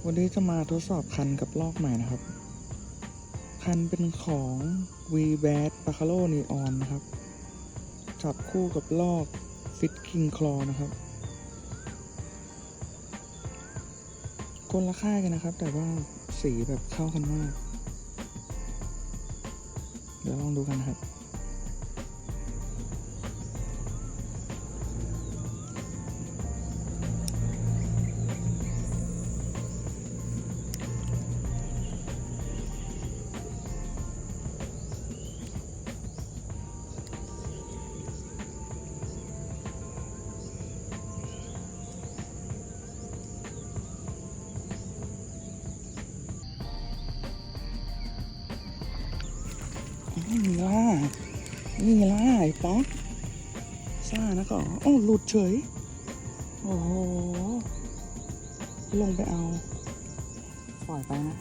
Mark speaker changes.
Speaker 1: วันนี้จะมาทดสอบคันกับลอกใหม่นะครับคันเป็นของ V-Bass Buffalo Neon นะครับจับคู่กับลอก Fit King Claw นะครับคนละค่ายกันนะครับแต่ว่าสีแบบเข้ากันมากเดี๋ยวลองดูกันครับนี่ล่ะไอ้ป๊อกซ่านะก่อนโอ้หลุดเฉยโอ้โหลงไปเอาปล่อยไปนะ